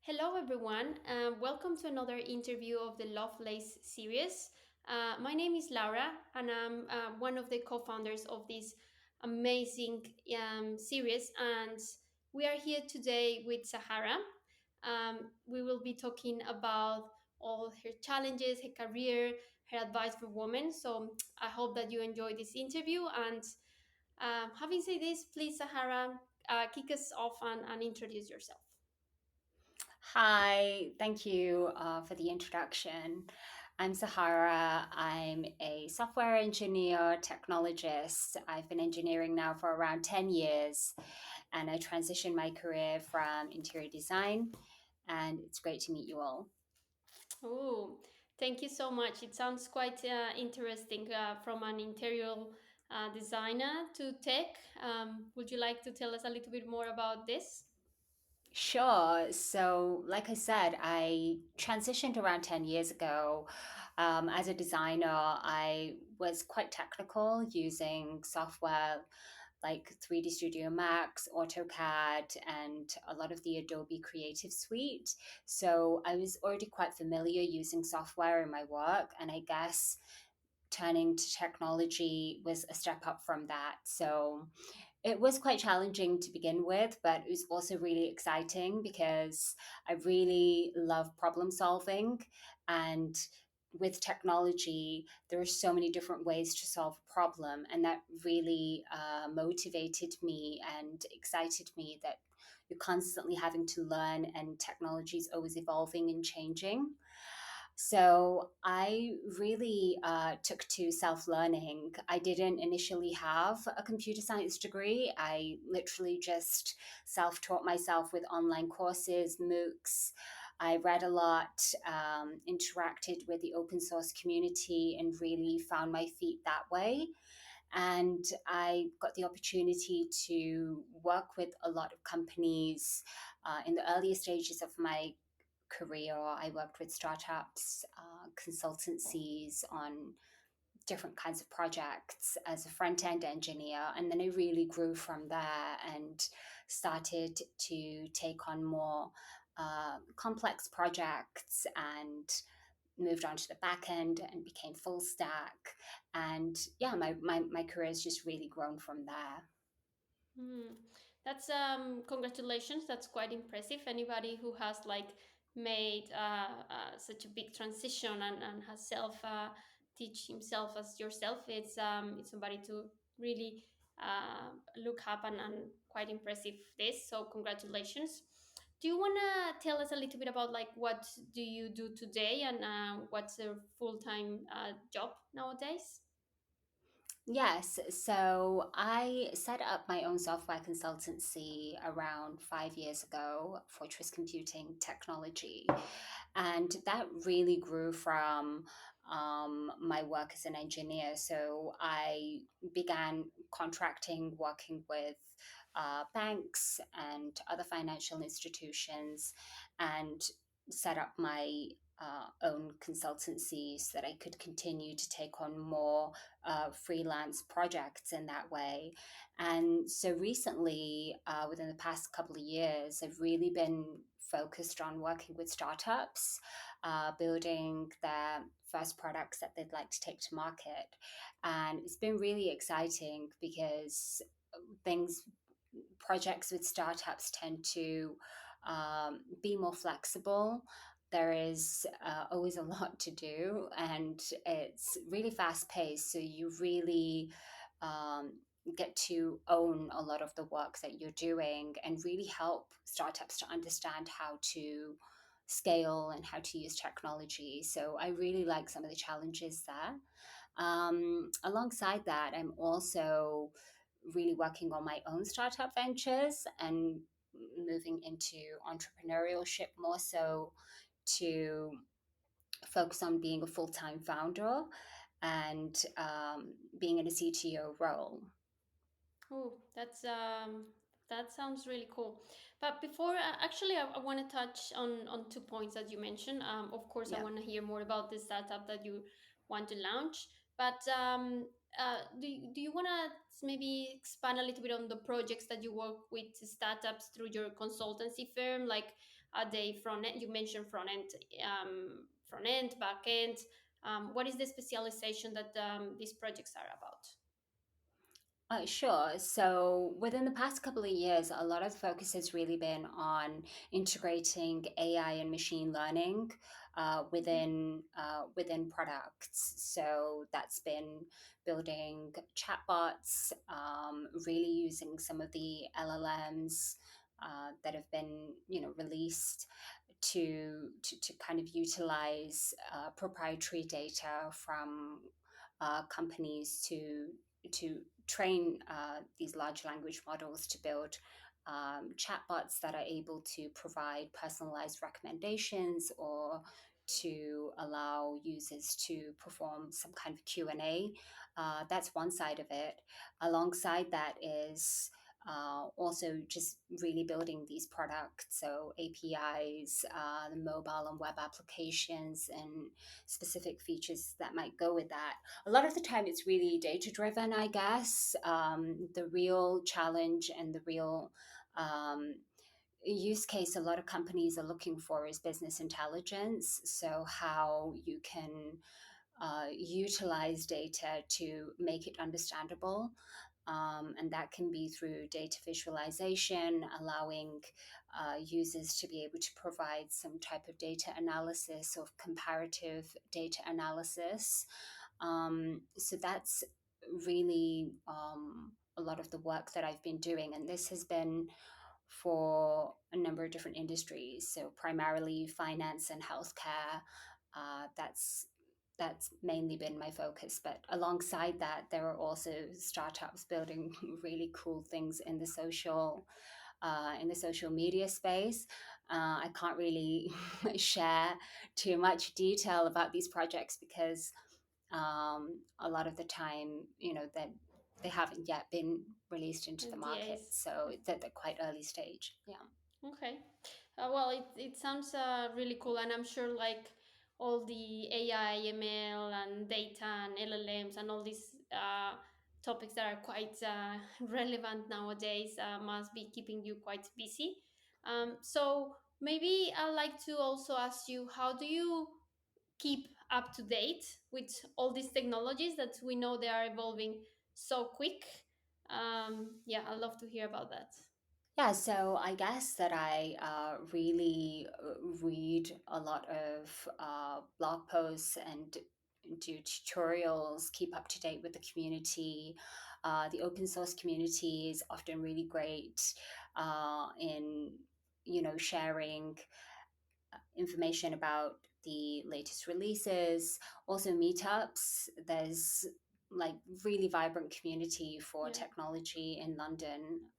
Hello, everyone. Welcome to another interview of the Lovelace series. My name is Laura, and I'm one of the co founders of this amazing series. And we are here today with Zahara. We will be talking about all her challenges, her career, her advice for women. So I hope that you enjoy this interview. And having said this, please, Zahara, kick us off and introduce yourself. Hi, thank you for the introduction. I'm Zahara. I'm a software engineer, technologist. I've been engineering now for around 10 years, and I transitioned my career from interior design, and it's great to meet you all. Oh, thank you so much. It sounds quite interesting from an interior designer to tech. Would you like to tell us a little bit more about this? Sure. So, like I said, I transitioned around 10 years ago. As a designer, I was quite technical using software like 3D Studio Max, AutoCAD, and a lot of the Adobe Creative Suite. So I was already quite familiar using software in my work, and I guess turning to technology was a step up from that. So it was quite challenging to begin with, but it was also really exciting because I really love problem solving. And with technology, there are so many different ways to solve a problem. And that really motivated me and excited me that you're constantly having to learn, and technology is always evolving and changing. So I really took to self learning. I didn't initially have a computer science degree. I literally just self taught myself with online courses, MOOCs. I read a lot, interacted with the open source community, and really found my feet that way. And I got the opportunity to work with a lot of companies in the earlier stages of my career. I worked with startups, consultancies on different kinds of projects as a front end engineer. And then I really grew from there and started to take on more complex projects and moved on to the back end and became full stack. And yeah, my career has just really grown from there. Hmm. That's congratulations. That's quite impressive. Anybody who has like made such a big transition and has self teach himself as yourself, it's somebody to really look up and quite impressive this. So congratulations. Do you wanna tell us a little bit about like what do you do today and what's a full time job nowadays? Yes, so I set up my own software consultancy around 5 years ago, Fortress Computing Technology. And that really grew from my work as an engineer. So I began contracting, working with banks and other financial institutions, and set up my own consultancy so that I could continue to take on more freelance projects in that way. And so recently, within the past couple of years, I've really been focused on working with startups, building their first products that they'd like to take to market. And it's been really exciting because things projects with startups tend to be more flexible. There is always a lot to do, and it's really fast paced. So you really um, get to own a lot of the work that you're doing and really help startups to understand how to scale and how to use technology. So I really like some of the challenges there. Alongside that, I'm also really working on my own startup ventures and moving into entrepreneurship more so to focus on being a full time founder and being in a CTO role. Oh, that sounds really cool. But before, actually, I want to touch on 2 points that you mentioned. Of course, I Yeah. want to hear more about the startup that you want to launch. But do you want to maybe expand a little bit on the projects that you work with startups through your consultancy firm? Like, a day? Front end, you mentioned front end, back end. What is the specialization that these projects are about? Sure. So within the past couple of years, a lot of the focus has really been on integrating AI and machine learning within products. So that's been building chatbots, really using some of the LLMs that have been released to kind of utilize proprietary data from companies to train these large language models to build chatbots that are able to provide personalized recommendations or to allow users to perform some kind of Q&A. That's one side of it. Alongside that is also just really building these products, so APIs, the mobile and web applications, and specific features that might go with that. A lot of the time it's really data driven, I guess. The real challenge and the real use case a lot of companies are looking for is business intelligence. So, how you can utilize data to make it understandable. And that can be through data visualization, allowing users to be able to provide some type of data analysis or comparative data analysis. So that's really a lot of the work that I've been doing. And this has been for a number of different industries. So primarily finance and healthcare. That's mainly been my focus. But alongside that, there are also startups building really cool things in the social media space. I can't really share too much detail about these projects because a lot of the time, that they haven't yet been released into the market, NDAs. so they're quite early stage. Yeah. Okay. Well, it sounds really cool, and I'm sure like all the AI, ML, and data and LLMs and all these topics that are quite relevant nowadays must be keeping you quite busy. So maybe I'd like to also ask you, how do you keep up to date with all these technologies that we know they are evolving so quick? Yeah, I'd love to hear about that. Yeah, so I guess that I really read a lot of blog posts and do tutorials, keep up to date with the community. The open source community is often really great in sharing information about the latest releases, also meetups. There's like really vibrant community for Yeah. technology in London,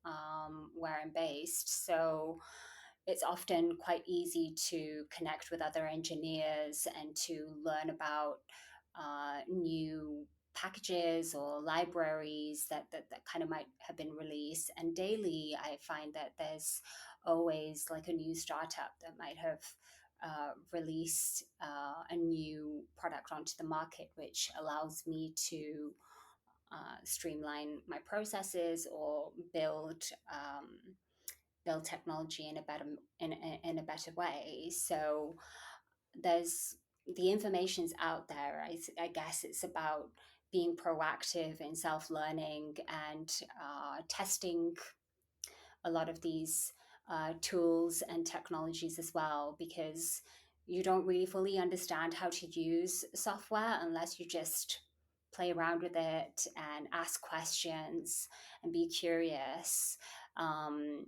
where I'm based. So it's often quite easy to connect with other engineers and to learn about new packages or libraries that kind of might have been released. And daily, I find that there's always like a new startup that might have released a new product onto the market, which allows me to streamline my processes or build technology in a better way. So there's the information's out there. I guess it's about being proactive in self learning and testing a lot of these tools and technologies as well, because you don't really fully understand how to use software unless you just play around with it and ask questions and be curious. And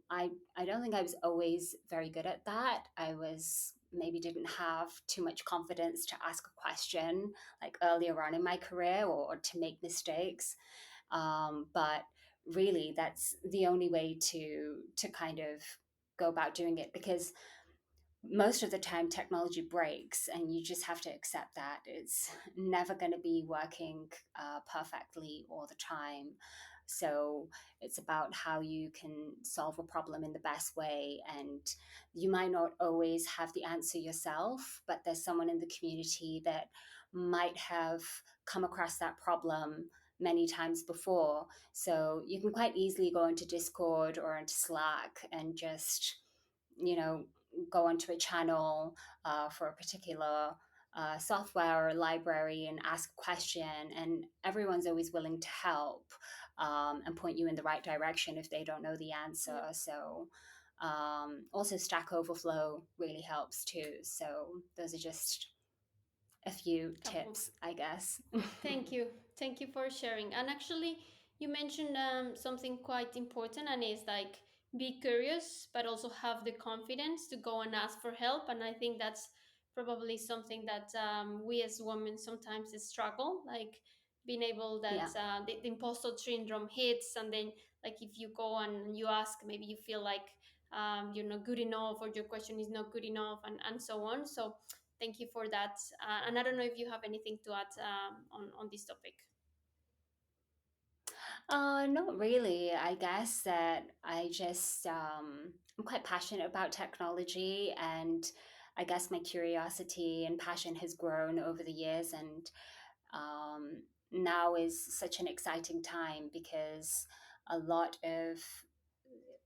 I don't think I was always very good at that. I was maybe didn't have too much confidence to ask a question like earlier on in my career, or to make mistakes. But really that's the only way to kind of go about doing it, because most of the time technology breaks and you just have to accept that it's never going to be working perfectly all the time. So it's about how you can solve a problem in the best way, and you might not always have the answer yourself, but there's someone in the community that might have come across that problem many times before. So you can quite easily go into Discord or into Slack and just you know, go onto a channel for a particular software or library and ask a question, and everyone's always willing to help and point you in the right direction if they don't know the answer. Yeah. So also Stack Overflow really helps too. So those are just a few Couple. tips, I guess. Thank you. Thank you for sharing. And actually, you mentioned something quite important, and is like be curious, but also have the confidence to go and ask for help. And I think that's probably something that we as women sometimes struggle, like being able that Yeah. the imposter syndrome hits, and then like if you go and you ask, maybe you feel like you're not good enough, or your question is not good enough, and so on. So thank you for that. And I don't know if you have anything to add on this topic. Not really. I guess that I'm quite passionate about technology, and I guess my curiosity and passion has grown over the years, and now is such an exciting time because a lot of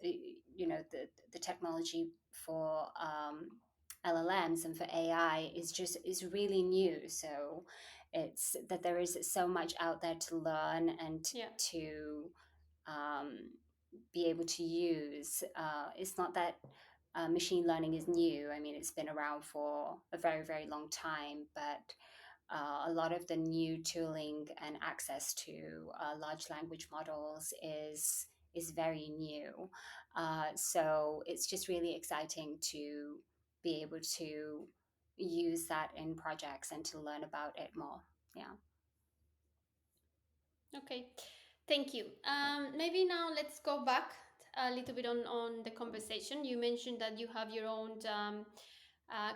the technology for LLMs and for AI is really new. So it's that there is so much out there to learn and Yeah. to um, be able to use. It's not that machine learning is new. I mean, it's been around for a very, very long time, but a lot of the new tooling and access to large language models is very new. So it's just really exciting to be able to use that in projects and to learn about it more. Yeah. Okay. Thank you. Maybe now let's go back a little bit on the conversation. You mentioned that you have your own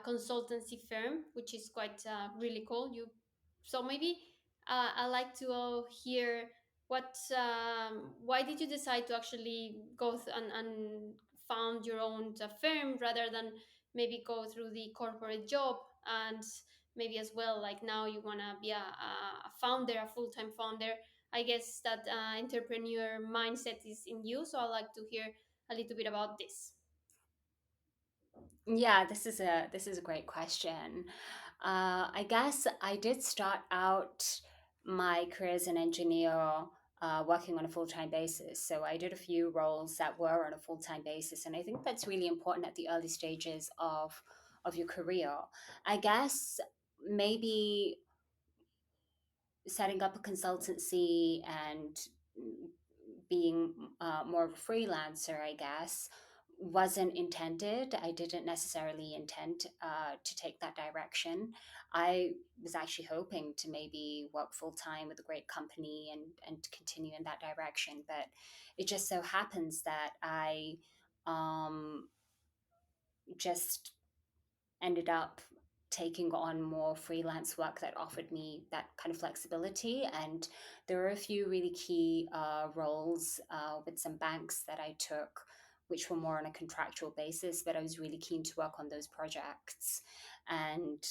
consultancy firm, which is quite really cool. You so maybe I like to hear what why did you decide to actually go and found your own firm rather than maybe go through the corporate job, and maybe as well like now you want to be a founder, a full-time founder. I guess that entrepreneur mindset is in you, so I like to hear a little bit about this. Yeah, this is a great question. I guess I did start out my career as an engineer working on a full time basis. So I did a few roles that were on a full time basis, and I think that's really important at the early stages of your career. I guess maybe setting up a consultancy and being more of a freelancer, I guess, wasn't intended. I didn't necessarily intend to take that direction. I was actually hoping to maybe work full time with a great company and continue in that direction. But it just so happens that I um, just ended up taking on more freelance work that offered me that kind of flexibility. And there were a few really key roles with some banks that I took, which were more on a contractual basis, but I was really keen to work on those projects and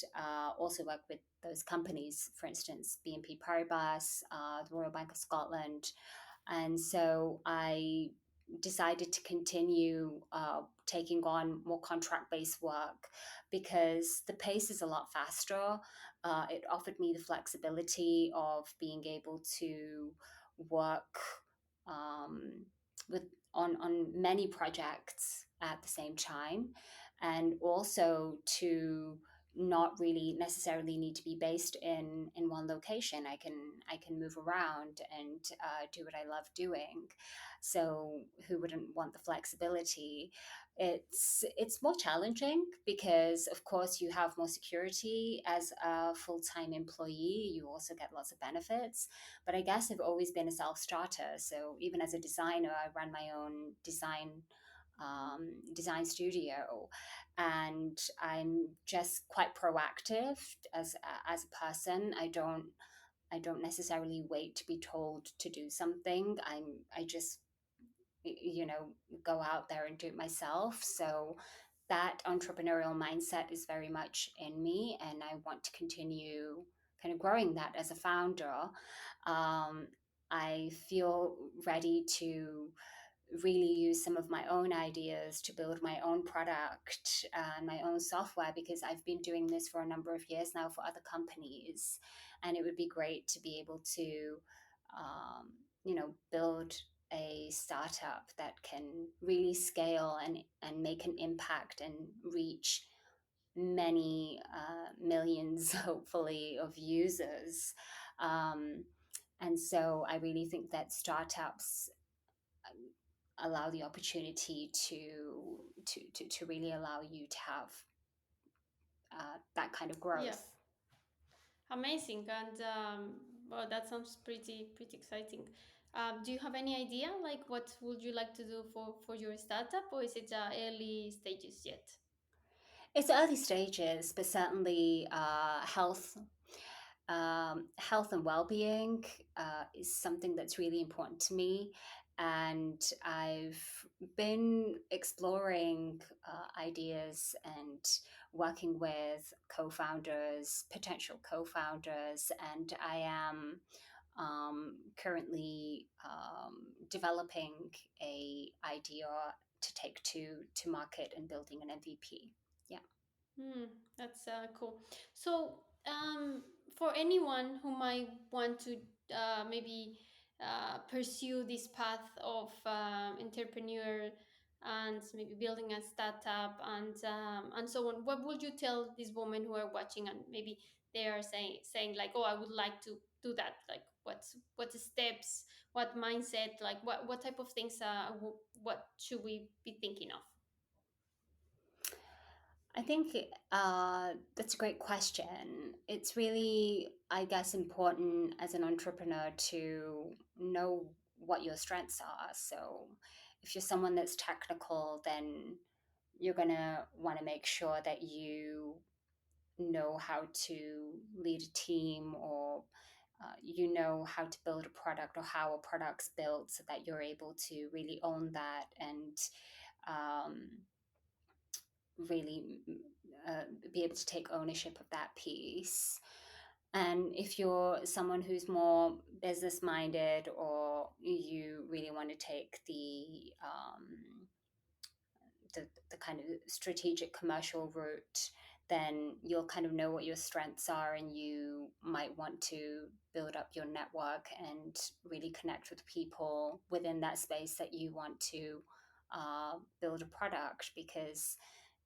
also work with those companies, for instance, BNP Paribas, the Royal Bank of Scotland, and so I decided to continue taking on more contract based work because the pace is a lot faster. It offered me the flexibility of being able to work um, with on many projects at the same time, and also to not really necessarily need to be based in one location. I can move around and do what I love doing. So who wouldn't want the flexibility? It's more challenging because of course you have more security as a full-time employee. You also get lots of benefits, but I guess I've always been a self-starter. So even as a designer, I ran my own design studio, and I'm just quite proactive as a person. I don't necessarily wait to be told to do something. I just go out there and do it myself. So that entrepreneurial mindset is very much in me, and I want to continue kind of growing that as a founder. I feel ready to really use some of my own ideas to build my own product and my own software, because I've been doing this for a number of years now for other companies. And it would be great to be able to, build a startup that can really scale and make an impact and reach many millions, hopefully, of users. Um, and so I really think that startups allow the opportunity to really allow you to have that kind of Yeah, growth. amazing. And well, that sounds pretty exciting. Do you have any idea, like, what would you like to do for your startup, or is it early stages yet? It's early stages, but certainly health and well-being is something that's really important to me. And I've been exploring ideas and working with co-founders, potential co-founders, and I am currently developing a idea to take to market and building an MVP. Yeah. Hmm, that's cool. So, for anyone who might want to maybe pursue this path of entrepreneur and maybe building a startup and so on, what would you tell these women who are watching and maybe they are saying like, oh, I would like to do that. Like, what the steps, what mindset, like what type of things, what should we be thinking of? I think that's a great question. It's really, I guess, important as an entrepreneur to know what your strengths are. So, if you're someone that's technical, then you're going to want to make sure that you know how to lead a team, or you know how to build a product or how a product's built, so that you're able to really own that and um, really be able to take ownership of that piece. And if you're someone who's more business minded, or you really want to take the kind of strategic commercial route, then you'll kind of know what your strengths are, and you might want to build up your network and really connect with people within that space that you want to build a product. Because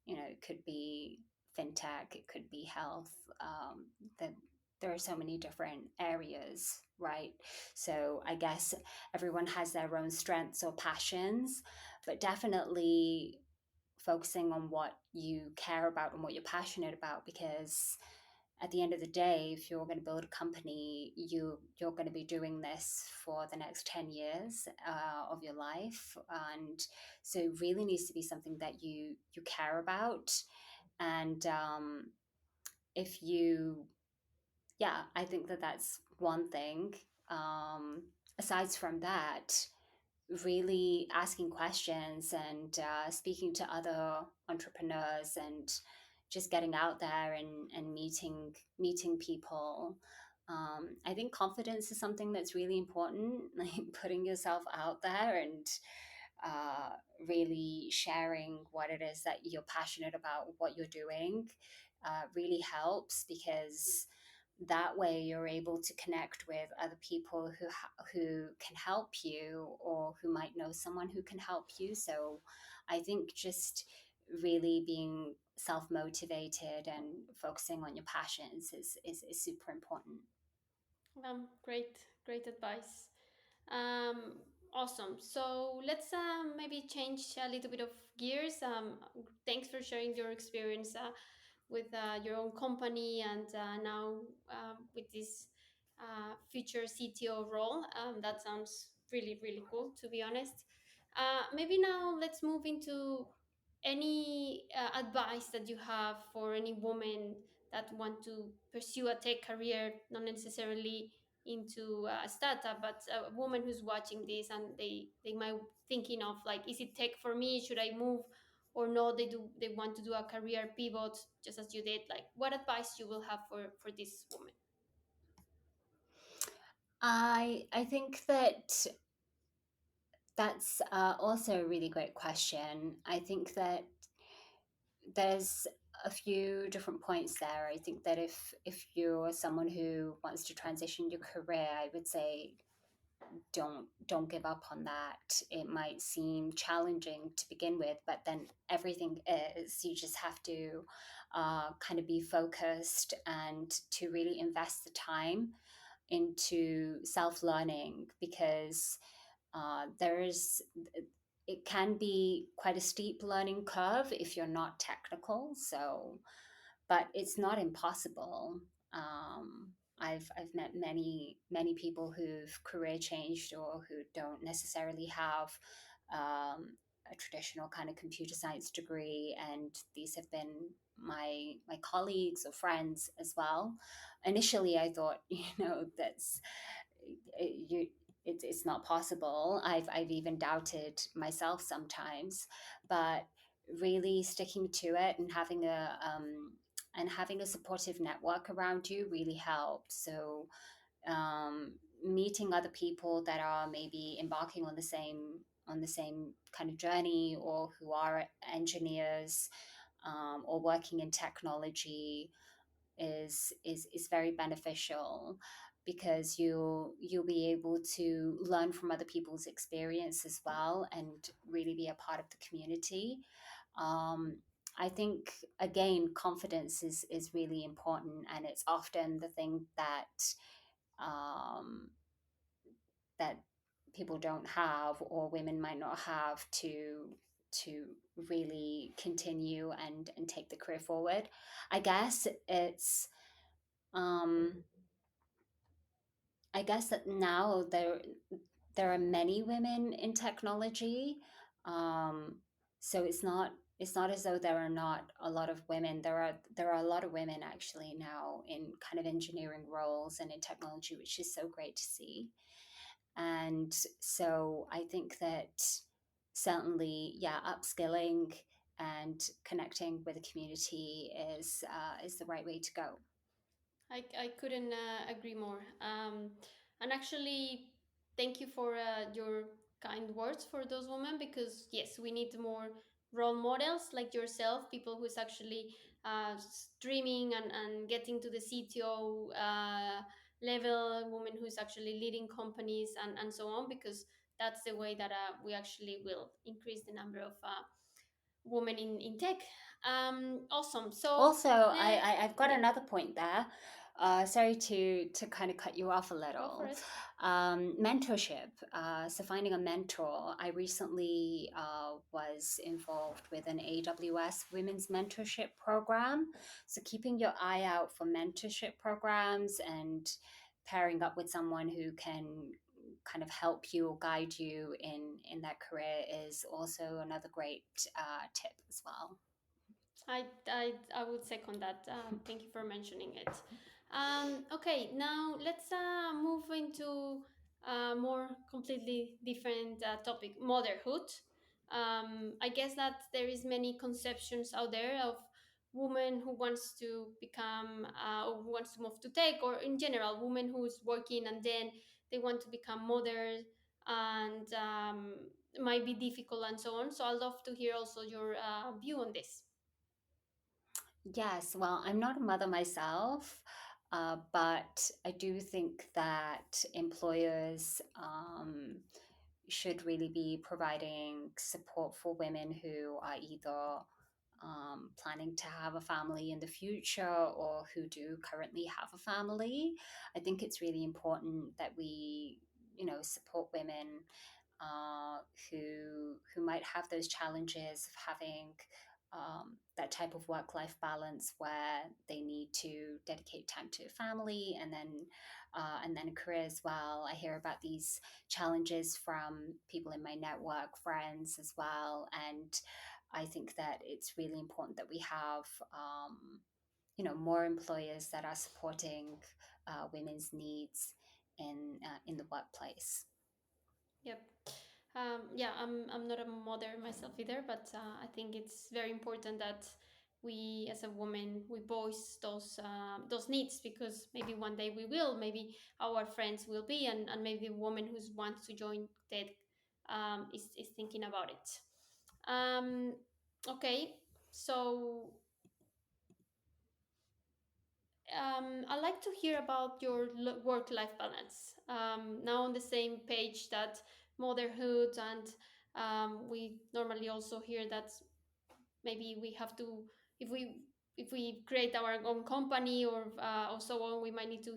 it could be fintech, it could be health. That there are so many different areas, right? So I guess everyone has their own strengths or passions, but definitely focusing on what you care about and what you're passionate about. Because at the end of the day, if you're going to build a company, you're going to be doing this for the next 10 years of your life. And so it really needs to be something that you care about. And if you yeah, I think that that's one thing. Aside from that, really asking questions and speaking to other entrepreneurs, and just getting out there and meeting people. I think confidence is something that's really important, like putting yourself out there and uh, really sharing what it is that you're passionate about, what you're doing, really helps. Because that way you're able to connect with other people who can help you, or who might know someone who can help you. So I think just really being self-motivated and focusing on your passions is super important. Great advice. Um, awesome. So let's maybe change a little bit of gears. Thanks for sharing your experience with your own company and now with this future CTO role. That sounds really cool, to be honest. Maybe now let's move into any advice that you have for any woman that want to pursue a tech career, not necessarily into a startup, but a woman who's watching this and they might thinking of like, is it tech for me? Should I move or no? They want to do a career pivot just as you did. Like, what advice you will have for this woman? I think that That's also a really great question. I think that there's a few different points there. I think that if you're someone who wants to transition your career, I would say don't give up on that. It might seem challenging to begin with, but then everything is. You just have to kind of be focused and to really invest the time into self learning because there's it can be quite a steep learning curve if you're not technical. So, but it's not impossible. I've met many people who've career changed or who don't necessarily have a traditional kind of computer science degree, and these have been my colleagues or friends as well. Initially, I thought, that's you it's not possible. I've even doubted myself sometimes, but really sticking to it and having a supportive network around you really helps. So um, meeting other people that are maybe embarking on the same kind of journey or who are engineers or working in technology is very beneficial because you'll be able to learn from other people's experience as well and really be a part of the community. um, I think again confidence is really important, and it's often the thing um, that people don't have or women might not have to really continue and take the career forward. I guess it's um, I guess that now there are many women in technology, um, so it's not as though there are not a lot of women. There are a lot of women actually now in kind of engineering roles and in technology, which is so great to see. And so I think that certainly, yeah, upskilling and connecting with the community is the right way to go. I couldn't agree more. And actually, thank you for your kind words for those women because, yes, we need more role models like yourself, people who's actually streaming and getting to the CTO level, women who's actually leading companies and so on, because that's the way that we actually will increase the number of women in tech. Awesome. So, Also, the, I've got yeah, another point there. Sorry to kind of cut you off a go for little. it. Mentorship. So finding a mentor. I recently was involved with an AWS Women's Mentorship Program. So keeping your eye out for mentorship programs and pairing up with someone who can kind of help you or guide you in that career is also another great tip as well. I would second that. Thank you for mentioning it. Okay, now let's move into a more completely different topic, motherhood. I guess that there is many conceptions out there of women who wants to become or who wants to move to tech, or in general, women who's working and then they want to become mothers and might be difficult and so on. So I'd love to hear also your view on this. Yes, well, I'm not a mother myself, but I do think that employers should really be providing support for women who are either planning to have a family in the future or who do currently have a family. I think it's really important that we, support women uh, who might have those challenges of having that type of work-life balance where they need to dedicate time to family and then a career as well. I hear about these challenges from people in my network, friends as well, and I think that it's really important that we have more employers that are supporting women's needs in the workplace. Yep. Yeah, I'm not a mother myself either, but I think it's very important that we, as a woman, we voice those needs because maybe one day we will, maybe our friends will be, and maybe the woman who wants to join tech is thinking about it. um, okay, so I'd like to hear about your work-life balance. Now on the same page that motherhood, and we normally also hear that maybe we have to, if we create our own company or so on, we might need to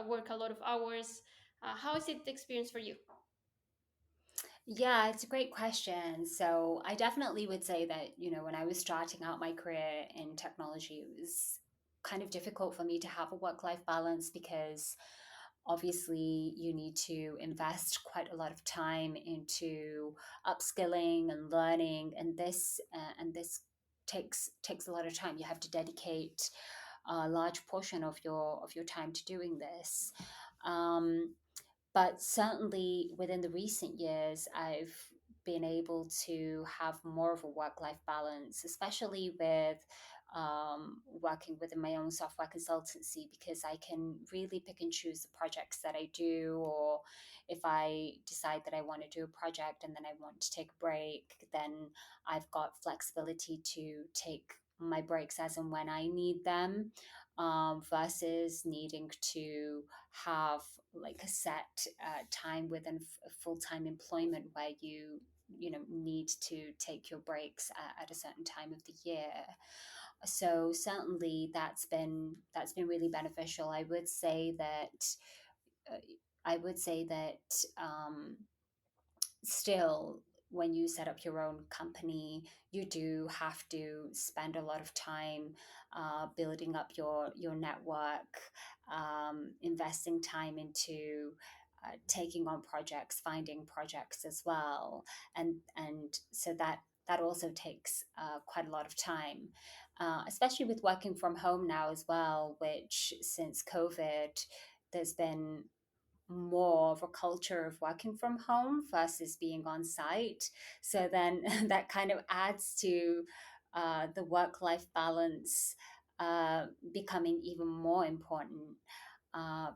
work a lot of hours. How is it the experience for you? Yeah, it's a great question. So I definitely would say that, when I was starting out my career in technology, it was kind of difficult for me to have a work-life balance because obviously you need to invest quite a lot of time into upskilling and learning, and this takes a lot of time. You have to dedicate a large portion of your time to doing this. Um, but certainly within the recent years, I've been able to have more of a work life balance, especially with working within my own software consultancy, because I can really pick and choose the projects that I do. Or if I decide that I want to do a project and then I want to take a break, then I've got flexibility to take my breaks as and when I need them, versus needing to have like a set time within full-time employment where you need to take your breaks at a certain time of the year. So certainly that's been really beneficial. Uh, I would say that still, when you set up your own company, you do have to spend a lot of time building up your network, investing time into taking on projects, finding projects as well, and so that also takes quite a lot of time, especially with working from home now as well, which since COVID, there's been more of a culture of working from home versus being on site. So then that kind of adds to the work life balance becoming even more important,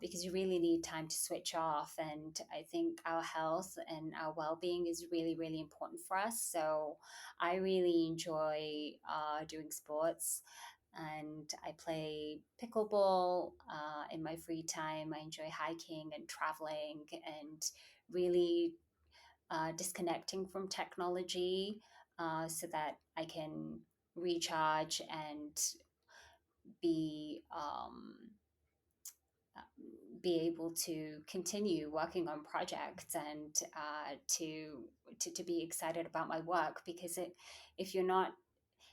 because you really need time to switch off. And I think our health and our well being is really, really important for us. So I really enjoy doing sports, and I play pickleball in my free time. I enjoy hiking and traveling and really disconnecting from technology, so that I can recharge and be be able to continue working on projects and to be excited about my work. Because if you're not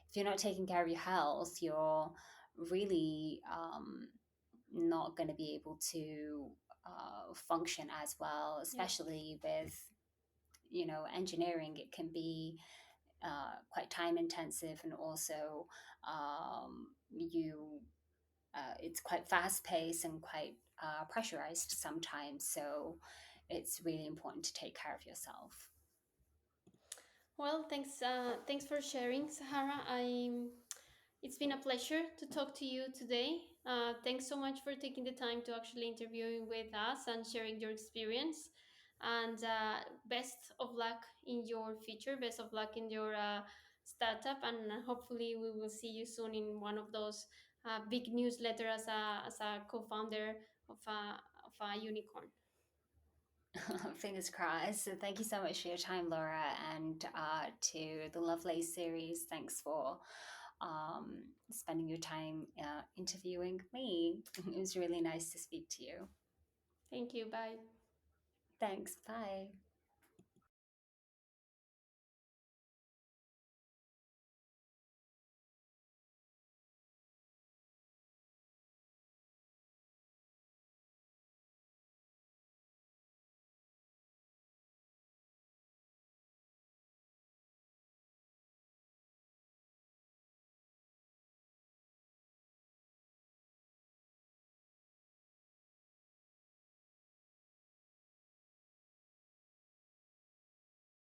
if you're not taking care of your health, you're really not going to be able to function as well, Yeah. especially with engineering. It can be quite time intensive, and also you it's quite fast paced and quite pressurized sometimes. So it's really important to take care of yourself. Well, thanks for sharing, Sahara. It's been a pleasure to talk to you today. Thanks so much for taking the time to actually interviewing with us and sharing your experience. And best of luck in your future. Best of luck in your startup. And hopefully, we will see you soon in one of those big newsletter as a co-founder of a unicorn. Fingers crossed. So thank you so much for your time, Laura, and to the Lovelace series. Thanks for spending your time interviewing me. It was really nice to speak to you. Thank you. Bye. Thanks. Bye.